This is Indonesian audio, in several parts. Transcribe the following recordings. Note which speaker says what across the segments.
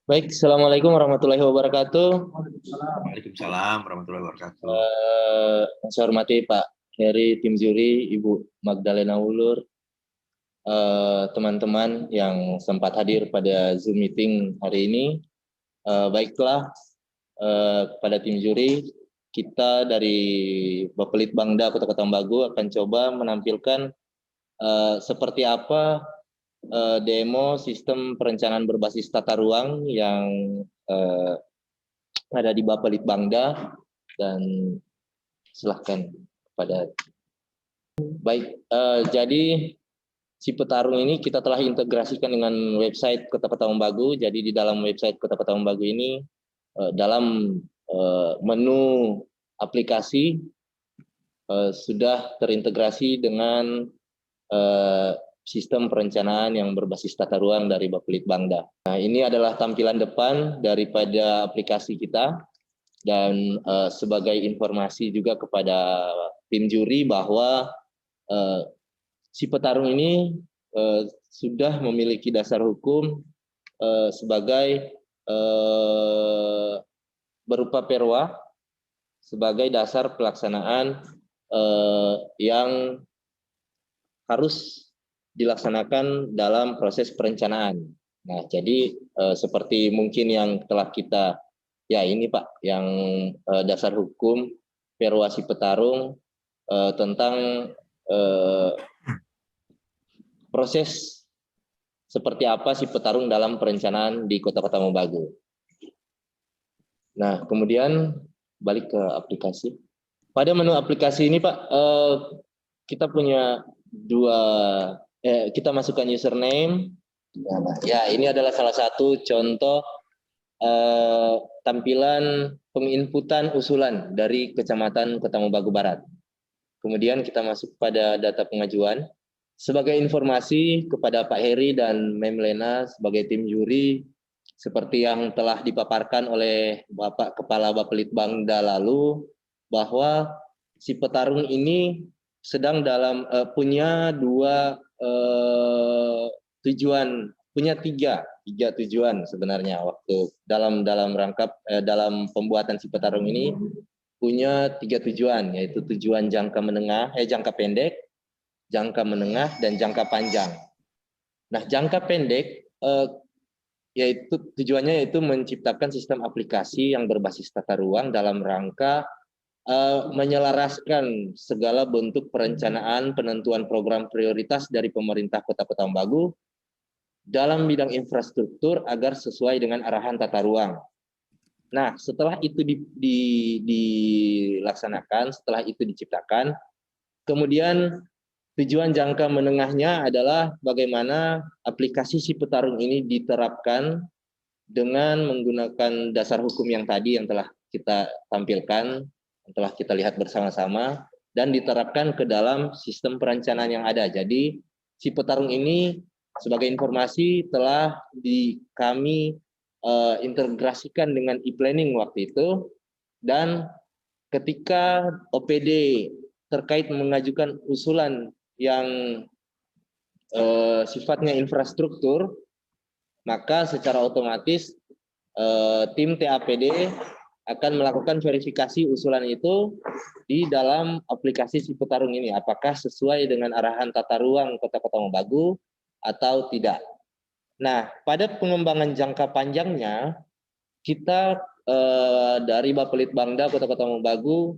Speaker 1: Baik, Assalamualaikum warahmatullahi wabarakatuh.
Speaker 2: Waalaikumsalam warahmatullahi wabarakatuh.
Speaker 1: Saya hormati Pak Heri, tim juri, Ibu Magdalena Wulur, teman-teman yang sempat hadir pada Zoom meeting hari ini. Baiklah, pada tim juri, kita dari Bapelitbangda Kota Petambagu akan coba menampilkan seperti apa demo sistem perencanaan berbasis tata ruang yang ada di Bapelitbangda, dan silahkan kepada baik. Jadi si Petarung ini kita telah integrasikan dengan website Kota Petambagu. Jadi di dalam website Kota Petambagu ini dalam menu aplikasi sudah terintegrasi dengan sistem perencanaan yang berbasis tata ruang dari Bapelitbangda. Nah, ini adalah tampilan depan daripada aplikasi kita, dan sebagai informasi juga kepada tim juri bahwa si Petarung ini sudah memiliki dasar hukum sebagai berupa perwa sebagai dasar pelaksanaan yang harus dilaksanakan dalam proses perencanaan. Nah, jadi seperti mungkin yang telah kita, ya ini Pak, yang dasar hukum perwa si Petarung tentang proses seperti apa si Petarung dalam perencanaan di Kota Petambagu. Nah, kemudian balik ke aplikasi. Pada menu aplikasi ini Pak, kita punya kita masukkan username. Ya, ini adalah salah satu contoh tampilan penginputan usulan dari Kecamatan Petambagu Barat. Kemudian kita masuk pada data pengajuan. Sebagai informasi kepada Pak Heri dan Mem Lena sebagai tim juri, seperti yang telah dipaparkan oleh Bapak Kepala Bapelitbangda lalu, bahwa si Petarung ini sedang punya tiga tujuan sebenarnya waktu dalam pembuatan si Petarung ini punya 3 tujuan, yaitu tujuan jangka pendek, jangka menengah, dan jangka panjang. Nah, jangka pendek yaitu tujuannya yaitu menciptakan sistem aplikasi yang berbasis tata ruang dalam rangka menyelaraskan segala bentuk perencanaan penentuan program prioritas dari pemerintah Kota Petambagu dalam bidang infrastruktur agar sesuai dengan arahan tata ruang. Nah, setelah itu dilaksanakan, setelah itu diciptakan, kemudian tujuan jangka menengahnya adalah bagaimana aplikasi si Petarung ini diterapkan dengan menggunakan dasar hukum yang tadi yang telah kita tampilkan, yang telah kita lihat bersama-sama, dan diterapkan ke dalam sistem perencanaan yang ada. Jadi si Petarung ini sebagai informasi telah kami integrasikan dengan e-planning waktu itu, dan ketika OPD terkait mengajukan usulan yang sifatnya infrastruktur, maka secara otomatis tim TAPD akan melakukan verifikasi usulan itu di dalam aplikasi si Petarung ini, apakah sesuai dengan arahan tata ruang Kota Petambagu atau tidak. Nah, pada pengembangan jangka panjangnya, kita dari Bapelitbangda Kota Petambagu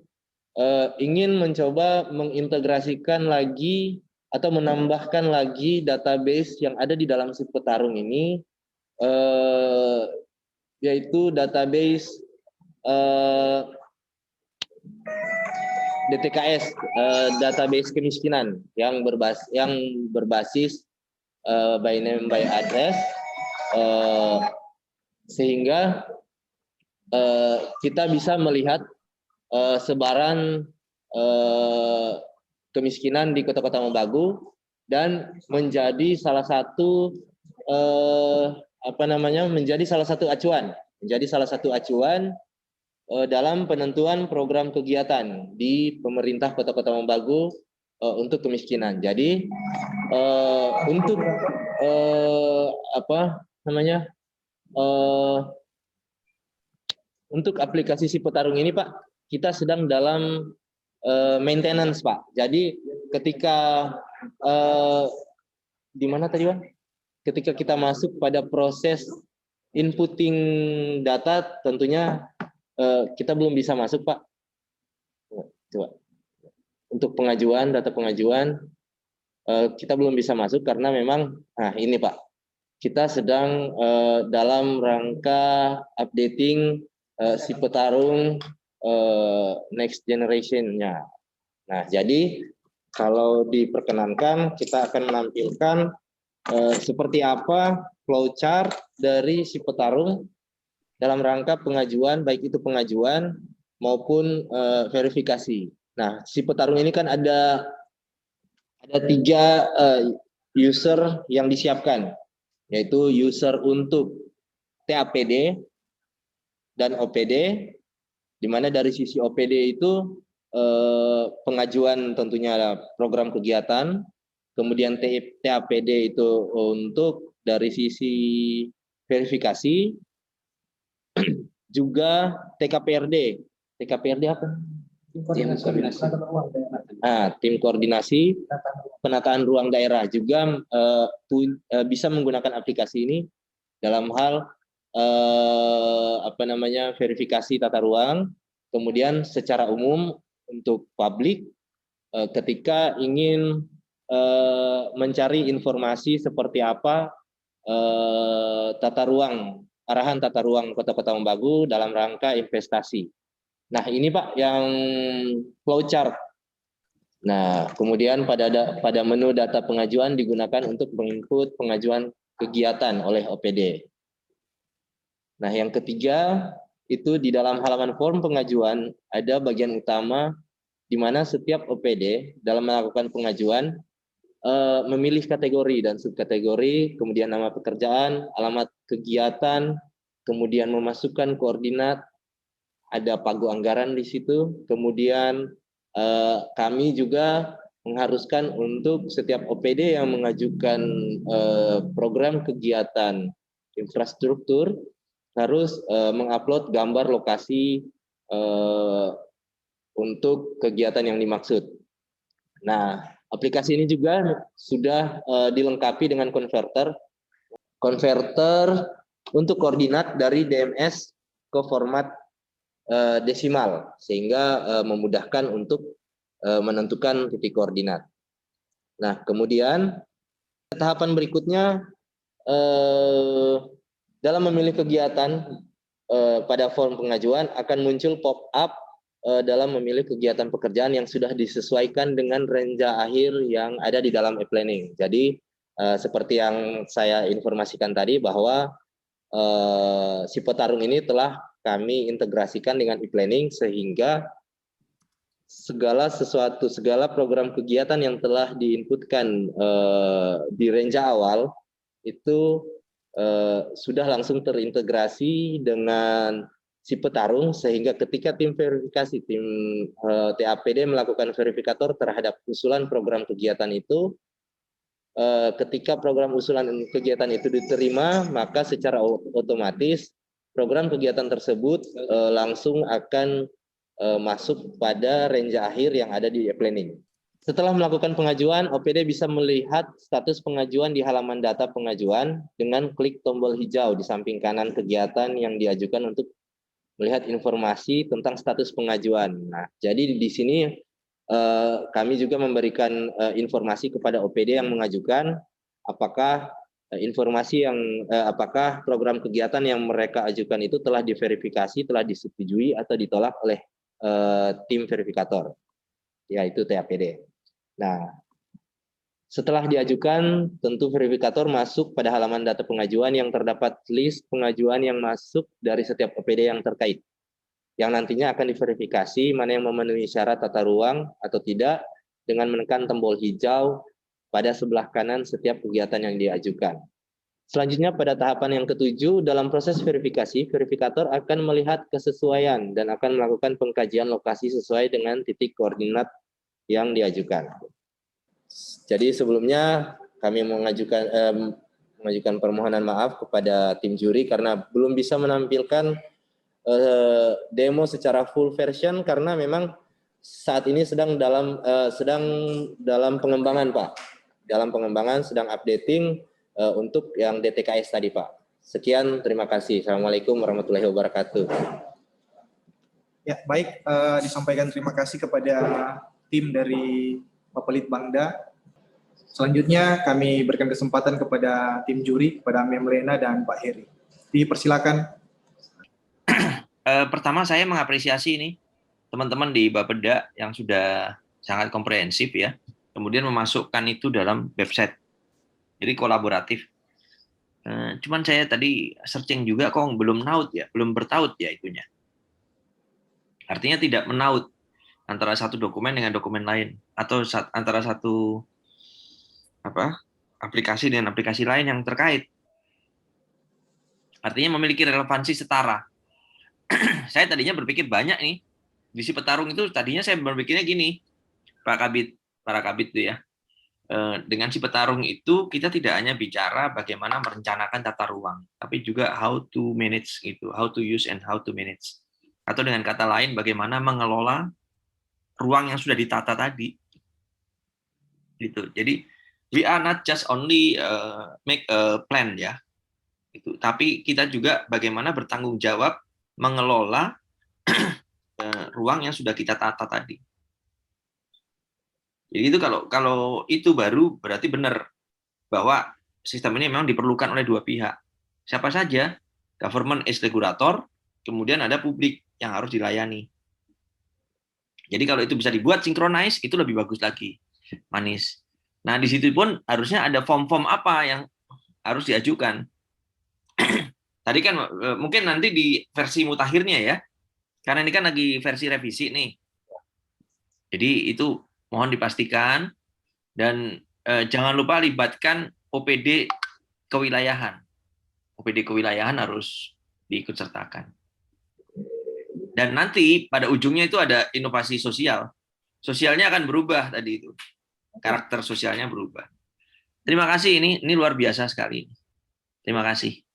Speaker 1: ingin mencoba mengintegrasikan lagi atau menambahkan lagi database yang ada di dalam si Petarung ini, yaitu database DTKS, database kemiskinan yang berbasis by name by address, sehingga kita bisa melihat sebaran kemiskinan di Kota Petambagu dan menjadi salah satu acuan dalam penentuan program kegiatan di pemerintah Kota Petambagu untuk kemiskinan. Jadi untuk untuk aplikasi si petarung ini Pak, kita sedang dalam maintenance Pak. Jadi ketika di mana tadi Pak? Ketika kita masuk pada proses inputting data, tentunya kita belum bisa masuk Pak. Coba. Untuk pengajuan, data pengajuan, kita belum bisa masuk karena memang, nah ini Pak, kita sedang dalam rangka updating si petarung next generation-nya. Nah, jadi kalau diperkenankan, kita akan menampilkan seperti apa flowchart dari si petarung dalam rangka pengajuan, baik itu pengajuan maupun verifikasi. Nah, si petarung ini kan ada 3 user yang disiapkan, yaitu user untuk TAPD dan OPD, di mana dari sisi OPD itu pengajuan tentunya ada program kegiatan, kemudian TAPD itu untuk dari sisi verifikasi, juga TKPRD. TKPRD apa? Tim koordinasi penataan ruang daerah juga bisa menggunakan aplikasi ini dalam hal verifikasi tata ruang, kemudian secara umum untuk publik ketika ingin mencari informasi seperti apa arahan tata ruang Kota Tawangbagu dalam rangka investasi. Nah, ini Pak yang flowchart. Nah, kemudian pada menu data pengajuan digunakan untuk menginput pengajuan kegiatan oleh OPD. Nah, yang ketiga itu di dalam halaman form pengajuan ada bagian utama di mana setiap OPD dalam melakukan pengajuan memilih kategori dan subkategori, kemudian nama pekerjaan, alamat kegiatan, kemudian memasukkan koordinat, ada pagu anggaran di situ, kemudian kami juga mengharuskan untuk setiap OPD yang mengajukan program kegiatan infrastruktur harus mengupload gambar lokasi untuk kegiatan yang dimaksud. Nah, aplikasi ini juga sudah dilengkapi dengan konverter untuk koordinat dari DMS ke format desimal, sehingga memudahkan untuk menentukan titik koordinat. Nah, kemudian tahapan berikutnya dalam memilih kegiatan pada form pengajuan akan muncul pop-up dalam memilih kegiatan pekerjaan yang sudah disesuaikan dengan renja akhir yang ada di dalam e-planning. Jadi seperti yang saya informasikan tadi bahwa si petarung ini telah kami integrasikan dengan e-planning sehingga segala program kegiatan yang telah diinputkan di renja awal itu sudah langsung terintegrasi dengan si petarung, sehingga ketika tim verifikasi, tim TAPD melakukan verifikator terhadap usulan program kegiatan itu, ketika program usulan kegiatan itu diterima, maka secara otomatis program kegiatan tersebut langsung akan masuk pada renja akhir yang ada di e-planning. Setelah melakukan pengajuan, OPD bisa melihat status pengajuan di halaman data pengajuan dengan klik tombol hijau di samping kanan kegiatan yang diajukan untuk melihat informasi tentang status pengajuan. Nah, jadi di sini kami juga memberikan informasi kepada OPD yang mengajukan apakah apakah program kegiatan yang mereka ajukan itu telah diverifikasi, telah disetujui atau ditolak oleh tim verifikator, yaitu TAPD. Nah, setelah diajukan, tentu verifikator masuk pada halaman data pengajuan yang terdapat list pengajuan yang masuk dari setiap OPD yang terkait, yang nantinya akan diverifikasi mana yang memenuhi syarat tata ruang atau tidak dengan menekan tombol hijau pada sebelah kanan setiap kegiatan yang diajukan. Selanjutnya pada tahapan yang ketujuh, dalam proses verifikasi, verifikator akan melihat kesesuaian dan akan melakukan pengkajian lokasi sesuai dengan titik koordinat yang diajukan. Jadi sebelumnya kami mengajukan mengajukan permohonan maaf kepada tim juri karena belum bisa menampilkan demo secara full version karena memang saat ini sedang dalam pengembangan, Pak. Dalam pengembangan, sedang updating untuk yang DTKS tadi, Pak. Sekian, terima kasih. Assalamualaikum warahmatullahi wabarakatuh.
Speaker 3: Ya, baik, disampaikan terima kasih kepada tim dari Bapelit Bangda. Selanjutnya kami berikan kesempatan kepada tim juri, kepada Memlena dan Pak Heri. Dipersilakan.
Speaker 2: Pertama saya mengapresiasi ini teman-teman di Bapeda yang sudah sangat komprehensif ya. Kemudian memasukkan itu dalam website. Jadi kolaboratif. Cuman saya tadi searching juga kok belum naut ya, belum bertaut ya itunya. Artinya tidak menaut antara satu dokumen dengan dokumen lain atau antara satu aplikasi dengan aplikasi lain yang terkait. Artinya memiliki relevansi setara. Saya tadinya berpikir banyak nih di si petarung itu, tadinya saya berpikirnya gini, para kabit itu ya. Dengan si petarung itu kita tidak hanya bicara bagaimana merencanakan tata ruang, tapi juga how to manage gitu, how to use and how to manage. Atau dengan kata lain bagaimana mengelola ruang yang sudah ditata tadi. Gitu. Jadi we are not just only make a plan ya. Itu, tapi kita juga bagaimana bertanggung jawab mengelola ruang yang sudah kita tata tadi. Jadi itu kalau itu baru berarti benar bahwa sistem ini memang diperlukan oleh dua pihak. Siapa saja? Government as regulator, kemudian ada publik yang harus dilayani. Jadi kalau itu bisa dibuat sinkronis, itu lebih bagus lagi, manis. Nah, di situ pun harusnya ada form-form apa yang harus diajukan. Tadi kan mungkin nanti di versi mutakhirnya ya, karena ini kan lagi versi revisi nih. Jadi itu mohon dipastikan dan jangan lupa libatkan OPD kewilayahan. OPD kewilayahan harus diikutsertakan. Dan nanti pada ujungnya itu ada inovasi sosial. Sosialnya akan berubah tadi itu. Karakter sosialnya berubah. Terima kasih, ini luar biasa sekali. Terima kasih.